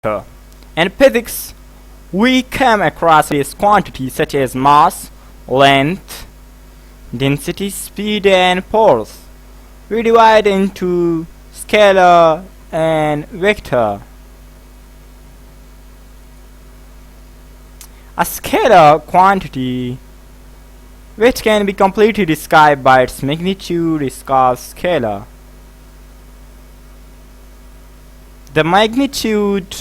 In physics, we come across these quantities such as mass, length, density, speed, and force. We divide into scalar and vector. A scalar quantity which can be completely described by its magnitude is called scalar. The magnitude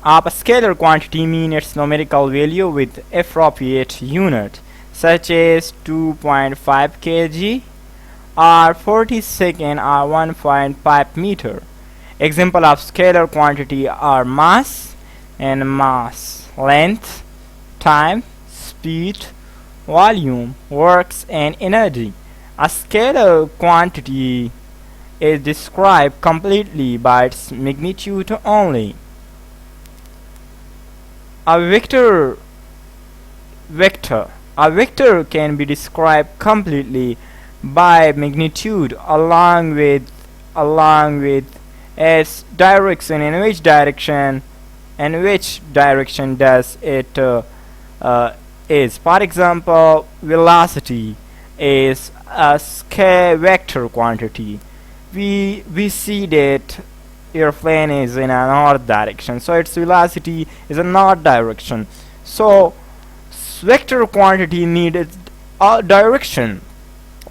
of a scalar quantity means its numerical value with appropriate unit, such as 2.5 kg or 40 second or 1.5 meter. Example of scalar quantity are mass and mass, length, time, speed, volume, works, and energy. A scalar quantity is described completely by its magnitude only. A vector can be described completely by magnitude along with its direction, in which direction does it is. For example, velocity is a scalar vector quantity. We see that airplane is in a north direction, so its velocity is a north direction. So vector quantity needs a direction.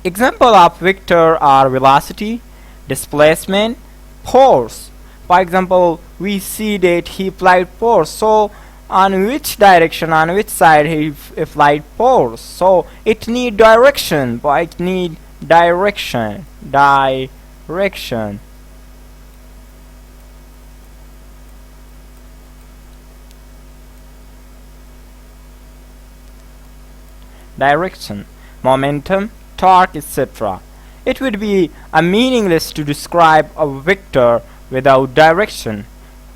Example of vector are velocity, displacement, force. For example, we see that he applied force, so on which direction, on which side he applied force, so it need direction, but it need direction. Momentum, torque, etc. It would be meaningless to describe a vector without direction.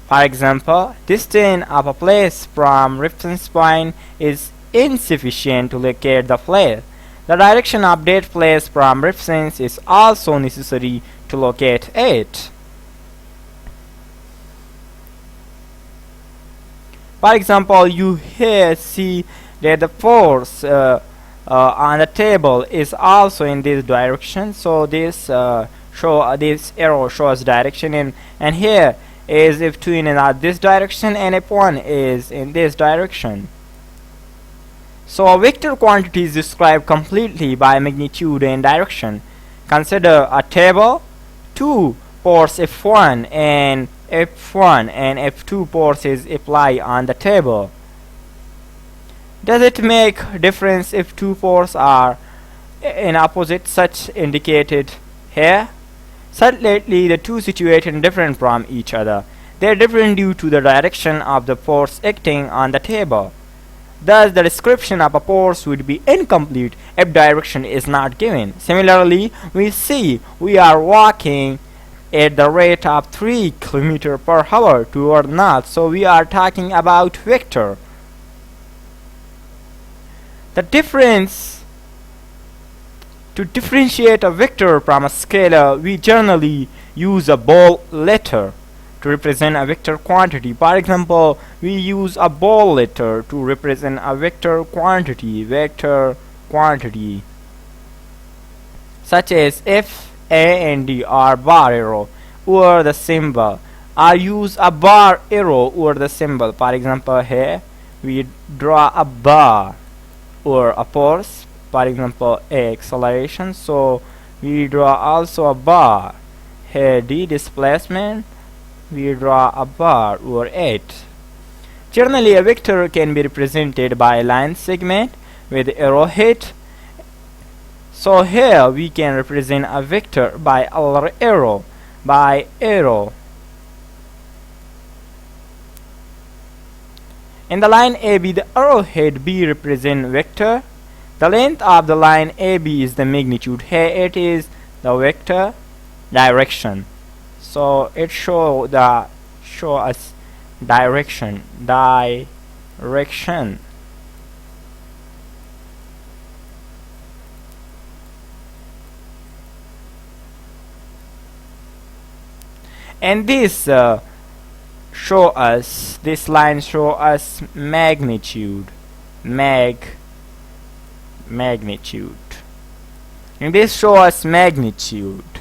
For example, distance of a place from reference point is insufficient to locate the place. The direction of that place from reference is also necessary to locate it. For example, you here see that the force on the table is also in this direction, so this arrow shows direction, and here is F2 in this direction and F1 is in this direction. So a vector quantity is described completely by magnitude and direction. Consider a table, two force F1 and F2 forces apply on the table. Does it make difference if two forces are in opposite such indicated here? Certainly the two situated different from each other. They are different due to the direction of the force acting on the table. Thus the description of a force would be incomplete if direction is not given. Similarly, we see we are walking at the rate of 3 km per hour toward north, so we are talking about vector. The difference to differentiate a vector from a scalar, we generally use a bold letter to represent a vector quantity. For example, we use a bold letter to represent a vector quantity, such as F, A, and D are bar arrow over the symbol, or use a bar arrow over the symbol. For example, here we draw a bar or a force, for example A, acceleration, so we draw also a bar. Here D, displacement, we draw a bar over 8. Generally a vector can be represented by a line segment with arrowhead. So here we can represent a vector by arrow. In the line AB, the arrowhead B represent vector. The length of the line AB is the magnitude. Here it is the vector direction. So it show us direction. and this this line show us magnitude, magnitude, and this show us magnitude.